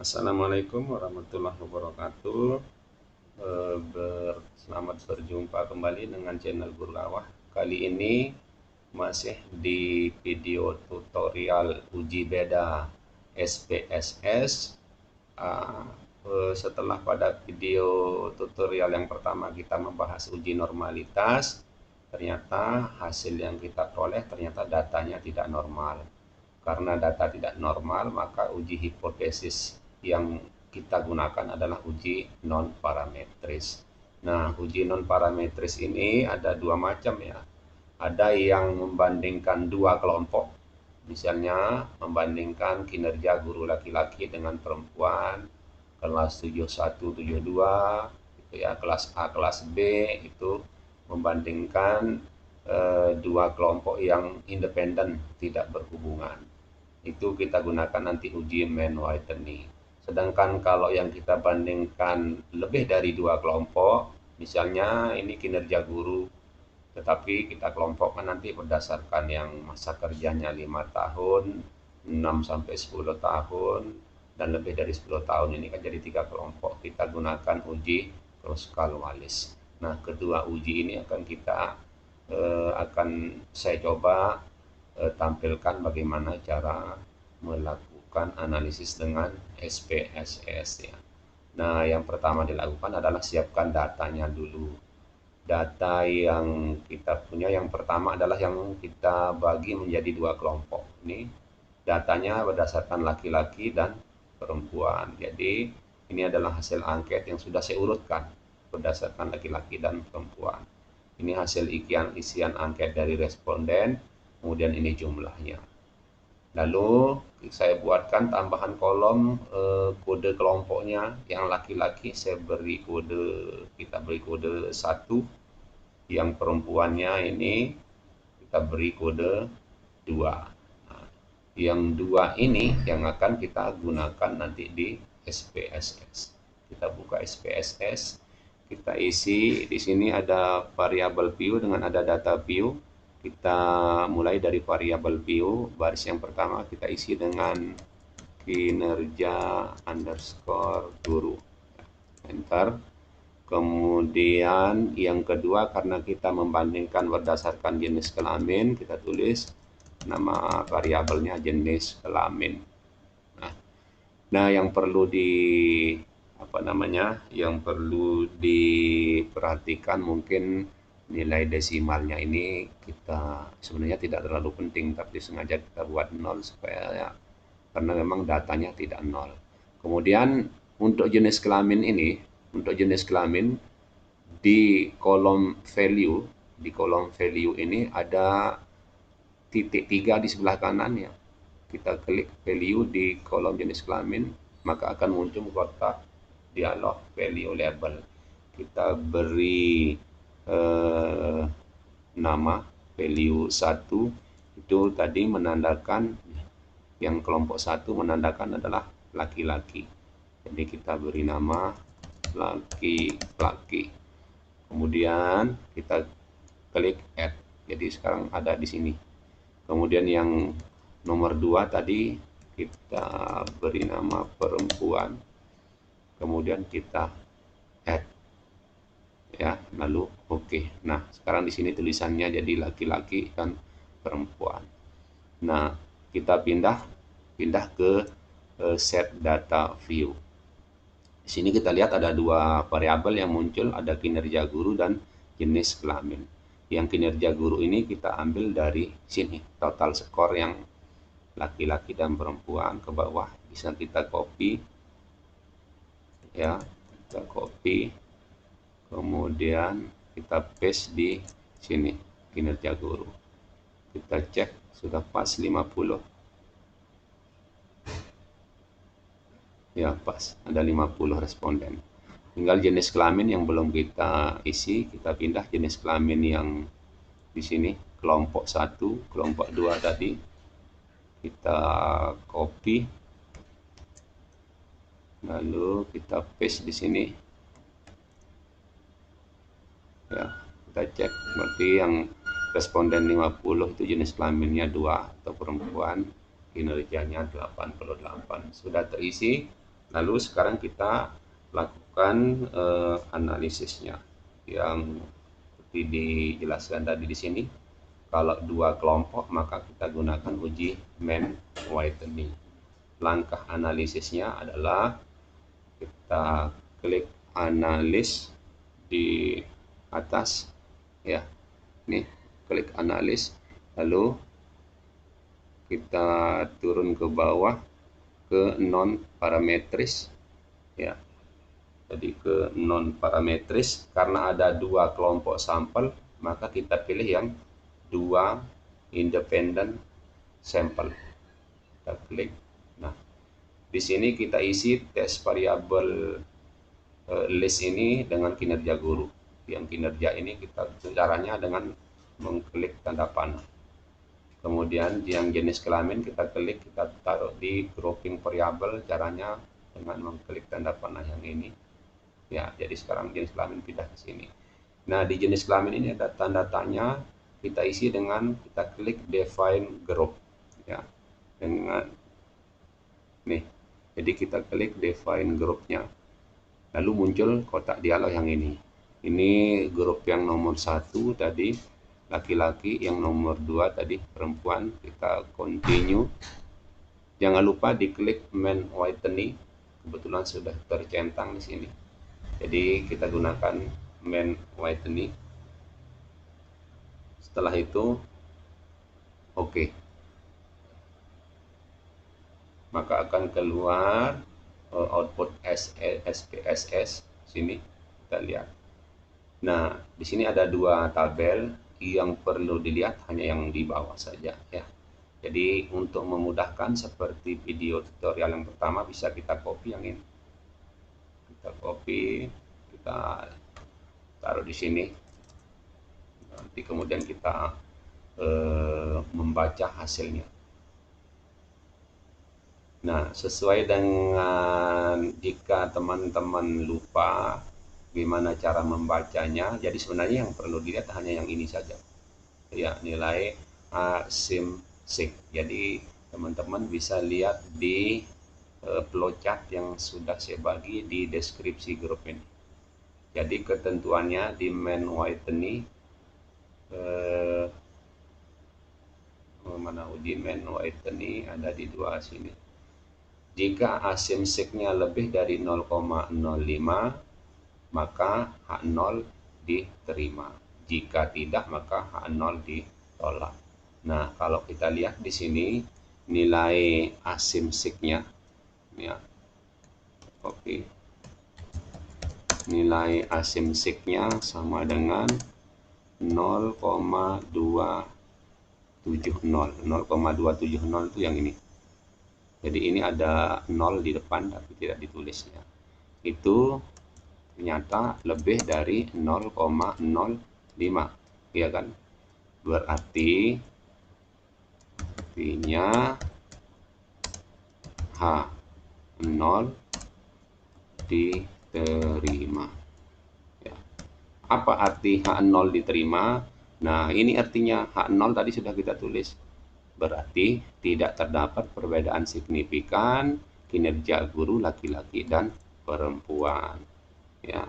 Assalamualaikum warahmatullahi wabarakatuh. Selamat berjumpa kembali dengan channel Guru Awah. Kali ini masih di video tutorial uji beda SPSS. Setelah pada video tutorial yang pertama kita membahas uji normalitas, ternyata hasil yang kita peroleh ternyata datanya tidak normal. Karena data tidak normal, maka uji hipotesis yang kita gunakan adalah uji non-parametris. Nah, uji non-parametris ini ada dua macam ya. Ada yang membandingkan dua kelompok, misalnya membandingkan kinerja guru laki-laki dengan perempuan, kelas 71, 72, gitu ya, kelas A, kelas B, itu membandingkan dua kelompok yang independen, tidak berhubungan. Itu kita gunakan nanti uji Mann-Whitney. Sedangkan kalau yang kita bandingkan lebih dari dua kelompok, misalnya ini kinerja guru, tetapi kita kelompokkan nanti berdasarkan yang masa kerjanya 5 tahun, 6 sampai 10 tahun, dan lebih dari 10 tahun, ini kan jadi tiga kelompok. Kita gunakan uji Kruskal-Wallis. Nah, kedua uji ini akan saya coba tampilkan bagaimana cara melakukan analisis dengan SPSS ya. Nah, yang pertama dilakukan adalah siapkan datanya dulu. Data yang kita punya yang pertama adalah yang kita bagi menjadi dua kelompok. Ini datanya berdasarkan laki-laki dan perempuan. Jadi ini adalah hasil angket yang sudah saya urutkan berdasarkan laki-laki dan perempuan. Ini hasil isian angket dari responden, kemudian ini jumlahnya. Lalu saya buatkan tambahan kolom kode kelompoknya. Yang laki-laki kita beri kode 1, yang perempuannya ini kita beri kode 2. Nah, yang 2 ini yang akan kita gunakan nanti di SPSS. Kita buka SPSS, kita isi. Di sini ada variabel view dengan ada data view. Kita mulai dari variabel view, baris yang pertama kita isi dengan kinerja underscore guru. Enter. Kemudian yang kedua, karena kita membandingkan berdasarkan jenis kelamin, kita tulis nama variabelnya jenis kelamin. Nah, yang perlu diperhatikan mungkin nilai desimalnya ini kita sebenarnya tidak terlalu penting, tapi sengaja kita buat 0 supaya karena memang datanya tidak 0. Kemudian untuk jenis kelamin di kolom value ini ada titik 3 di sebelah kanan ya. Kita klik value di kolom jenis kelamin, maka akan muncul kotak dialog value label. Kita beri nama value 1 itu tadi menandakan yang kelompok 1 menandakan adalah laki-laki. Jadi kita beri nama laki-laki. Kemudian kita klik add. Jadi sekarang ada di sini. Kemudian yang nomor 2 tadi kita beri nama perempuan. Kemudian kita add. Ya, lalu oke. Nah, sekarang di sini tulisannya jadi laki-laki dan perempuan. Nah, kita pindah ke set data view. Di sini kita lihat ada dua variabel yang muncul, ada kinerja guru dan jenis kelamin. Yang kinerja guru ini kita ambil dari sini, total skor yang laki-laki dan perempuan ke bawah. Bisa kita copy ya, kita copy, kemudian kita paste di sini kinerja guru. Kita cek sudah pas 50. Ya, pas ada 50 responden. Tinggal jenis kelamin yang belum kita isi, kita pindah jenis kelamin yang di sini kelompok 1, kelompok 2 tadi. Kita copy, lalu kita paste di sini. Ya, kita cek berarti yang responden 50 itu jenis kelaminnya 2 atau perempuan, kinerjanya 88. Sudah terisi. Lalu sekarang kita lakukan analisisnya yang seperti dijelaskan tadi di sini. Kalau dua kelompok maka kita gunakan uji mean whitening. Langkah analisisnya adalah kita klik analis di atas ya. Nih, klik analis, lalu kita turun ke bawah ke non parametris ya. Jadi ke non parametris, karena ada dua kelompok sampel maka kita pilih yang dua independent sampel. Kita klik. Nah, di sini kita isi tes variabel list ini dengan kinerja guru. Yang kinerja ini kita caranya dengan mengklik tanda panah. Kemudian yang jenis kelamin kita klik, kita taruh di grouping variabel, caranya dengan mengklik tanda panah yang ini. Ya, jadi sekarang jenis kelamin pindah ke sini. Nah, di jenis kelamin ini ada tanda tanya, kita isi dengan kita klik define group ya. Dengan nih. Jadi kita klik define grupnya. Lalu muncul kotak dialog yang ini. Ini grup yang nomor 1 tadi laki-laki, yang nomor 2 tadi perempuan. Kita continue. Jangan lupa diklik mean whitening. Kebetulan sudah tercentang di sini. Jadi kita gunakan mean whitening. Setelah itu oke. Maka akan keluar output SPSS sini kita lihat. Nah, di sini ada dua tabel, yang perlu dilihat hanya yang di bawah saja ya. Jadi untuk memudahkan seperti video tutorial yang pertama bisa kita copy yang ini. Kita copy, kita taruh di sini. Nanti kemudian kita membaca hasilnya. Nah, sesuai dengan jika teman-teman lupa gimana cara membacanya, jadi sebenarnya yang perlu dilihat hanya yang ini saja. Ya, nilai asimsik. Jadi teman-teman bisa lihat di flowchart yang sudah saya bagi di deskripsi grup ini. Jadi ketentuannya di mean whitening mana uji mean whitening ada di dua sini. Jika asimsiknya lebih dari 0,05 maka H0 diterima. Jika tidak maka H0 ditolak. Nah, kalau kita lihat di sini nilai asimsiknya ya. Oke. Nilai asimsiknya sama dengan 0,270. 0,270 itu yang ini. Jadi ini ada 0 di depan tapi tidak ditulisnya. Itu ternyata lebih dari 0,05 ya kan? Berarti artinya H0 diterima ya. Apa arti H0 diterima? Nah, ini artinya H0 tadi sudah kita tulis. Berarti tidak terdapat perbedaan signifikan kinerja guru laki-laki dan perempuan. Ya.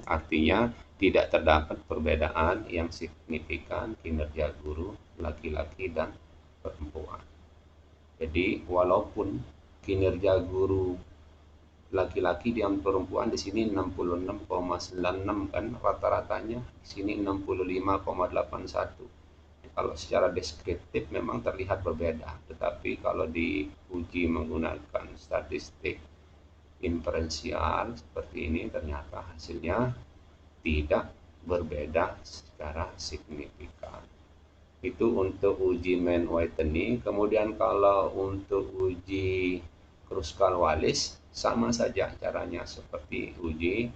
Artinya tidak terdapat perbedaan yang signifikan kinerja guru laki-laki dan perempuan. Jadi walaupun kinerja guru laki-laki dan perempuan di sini 66,96 kan rata-ratanya, di sini 65,81. Kalau secara deskriptif memang terlihat berbeda, tetapi kalau diuji menggunakan statistik inferensial seperti ini ternyata hasilnya tidak berbeda secara signifikan. Itu untuk uji mean whitening. Kemudian kalau untuk uji Kruskal-Wallis sama saja caranya seperti uji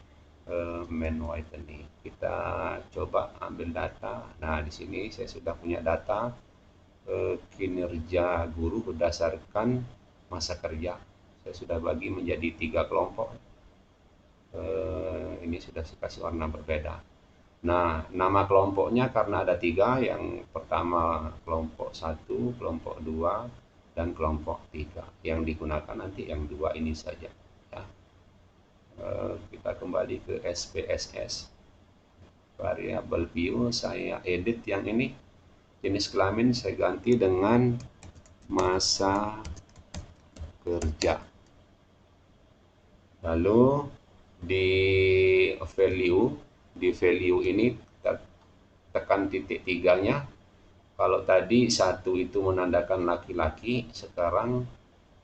mean whitening. Kita coba ambil data. Nah, di sini saya sudah punya data kinerja guru berdasarkan masa kerja. Saya sudah bagi menjadi 3 kelompok. Ini sudah saya kasih warna berbeda. Nah, nama kelompoknya karena ada tiga, yang pertama kelompok 1, kelompok 2, dan kelompok 3. Yang digunakan nanti yang dua ini saja. Ya. Kita kembali ke SPSS. Variable view saya edit yang ini. Jenis kelamin saya ganti dengan masa kerja. Lalu di value ini kita tekan titik tiganya. Kalau tadi satu itu menandakan laki-laki, sekarang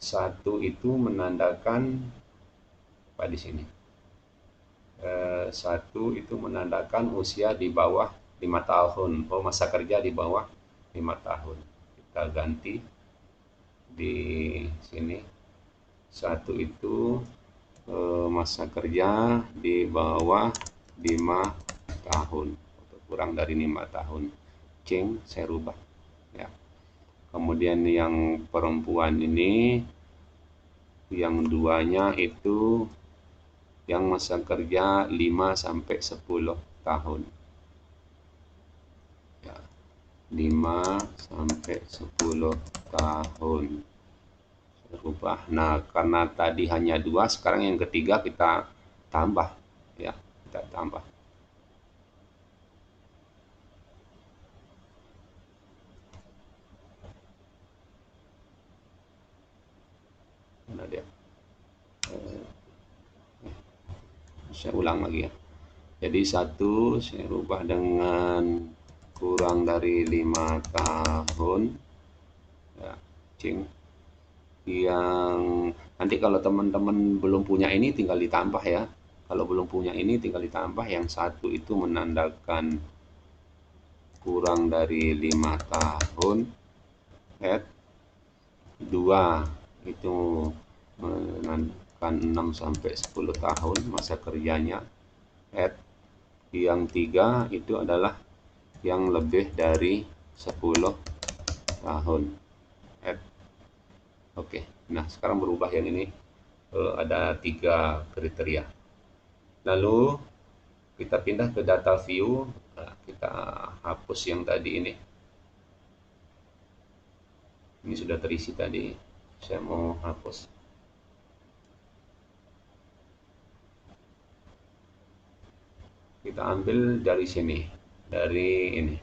satu itu menandakan apa di sini? Satu itu menandakan usia di bawah 5 tahun. Oh, masa kerja di bawah 5 tahun. Kita ganti di sini. Satu itu masa kerja di bawah 5 tahun atau kurang dari 5 tahun. Saya rubah ya. Kemudian yang perempuan ini, yang duanya itu yang masa kerja 5 sampai 10 tahun. Ya, 5 sampai 10 tahun. Rubah. Nah, karena tadi hanya 2, sekarang yang ketiga kita tambah ya, kita tambah. Mana dia? Saya ulang lagi ya. Jadi satu saya rubah dengan kurang dari 5 tahun ya, yang nanti kalau teman-teman belum punya ini tinggal ditambah ya. Kalau belum punya ini tinggal ditambah. Yang satu itu menandakan kurang dari 5 tahun, add 2 itu menandakan 6 sampai 10 tahun masa kerjanya, add yang 3 itu adalah yang lebih dari 10 tahun, add. Oke, nah sekarang berubah yang ini, ada 3 kriteria. Lalu kita pindah ke data view. Nah, kita hapus yang tadi ini. Ini sudah terisi tadi. Saya mau hapus. Kita ambil dari sini, dari ini,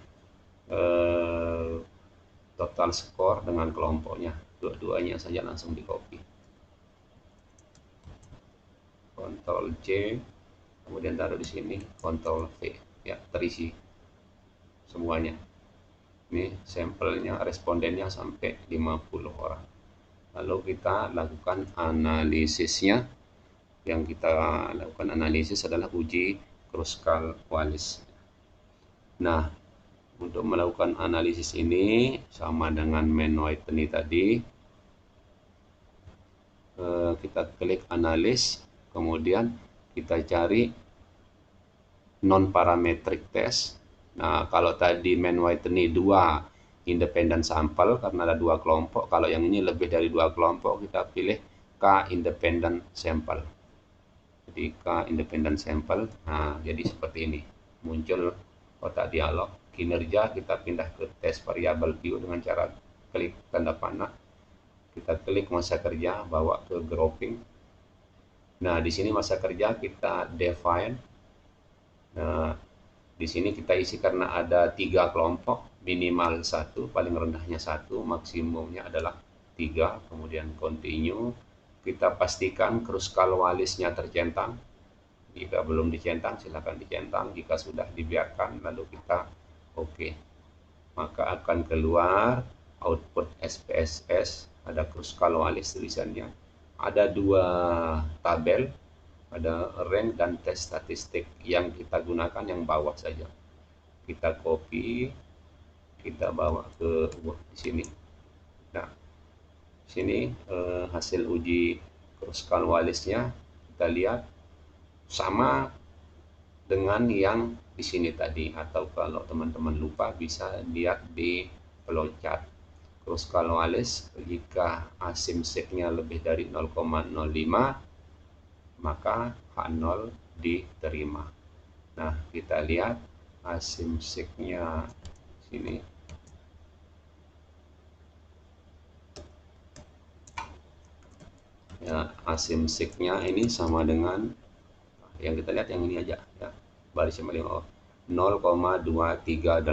total skor dengan kelompoknya. Dua-duanya saja langsung di copy. Ctrl C, kemudian taruh di sini, Ctrl V. Ya, terisi semuanya. Ini sampelnya, respondennya sampai 50 orang. Lalu kita lakukan analisisnya. Yang kita lakukan analisis adalah uji Kruskal-Wallis. Nah, untuk melakukan analisis ini sama dengan Mann-Whitney tadi, kita klik analis, kemudian kita cari non-parametric test. Nah, kalau tadi Mann-Whitney 2 independent sampel karena ada 2 kelompok, kalau yang ini lebih dari 2 kelompok, kita pilih K independent sample. Jadi K independent sample. Nah, jadi seperti ini. Muncul kotak dialog. Kinerja kita pindah ke tes variable view dengan cara klik tanda panah. Kita klik masa kerja, bawa ke grouping. Nah, di sini masa kerja kita define. Nah, di sini kita isi karena ada 3 kelompok, minimal 1, paling rendahnya 1, maksimumnya adalah 3, kemudian continue. Kita pastikan Kruskal-Wallisnya tercentang. Jika belum dicentang, silakan dicentang. Jika sudah, dibiarkan, lalu kita oke. Maka akan keluar output SPSS, ada Kruskal-Wallis tulisannya. Ada 2 tabel, ada rank dan tes statistik. Yang kita gunakan yang bawah saja. Kita copy, kita bawa ke di sini. Nah, sini hasil uji Kruskal-Wallisnya kita lihat sama dengan yang di sini tadi, atau kalau teman-teman lupa bisa lihat di flowchart. Kruskal-Wallis jika asimseknya lebih dari 0,05 maka H0 diterima. Nah, kita lihat asimsiknya sini. Ya, asimsiknya ini sama dengan yang kita lihat yang ini aja ya. Baris yang paling bawah 0,238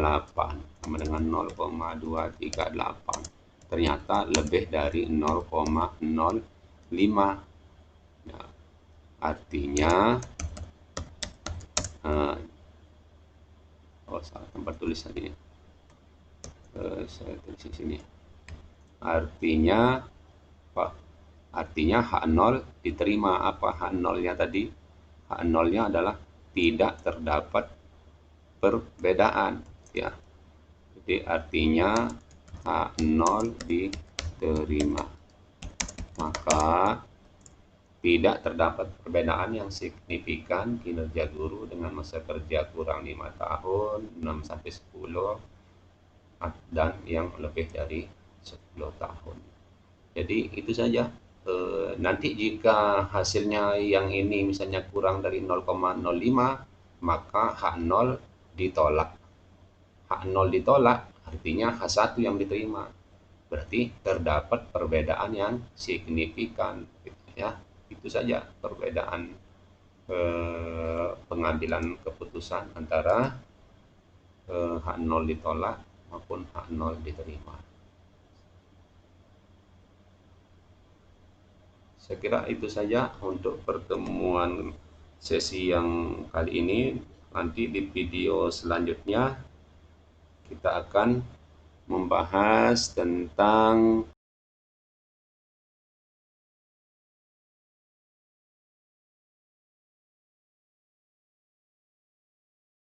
sama dengan 0,238. Ternyata lebih dari 0,05. Ya, artinya salah tempat tulis tadi ya. Saya tulis di sini. Artinya H0 diterima. Apa H0-nya tadi? H0-nya adalah tidak terdapat perbedaan ya. Jadi artinya H0 diterima. Maka tidak terdapat perbedaan yang signifikan kinerja guru dengan masa kerja kurang 5 tahun, 6-10, dan yang lebih dari 10 tahun. Jadi itu saja. Nanti jika hasilnya yang ini misalnya kurang dari 0,05, maka H0 ditolak. H0 ditolak artinya H1 yang diterima. Berarti terdapat perbedaan yang signifikan ya. Itu saja perbedaan pengambilan keputusan antara H0 ditolak maupun H0 diterima. Saya kira itu saja untuk pertemuan sesi yang kali ini. Nanti di video selanjutnya kita akan membahas tentang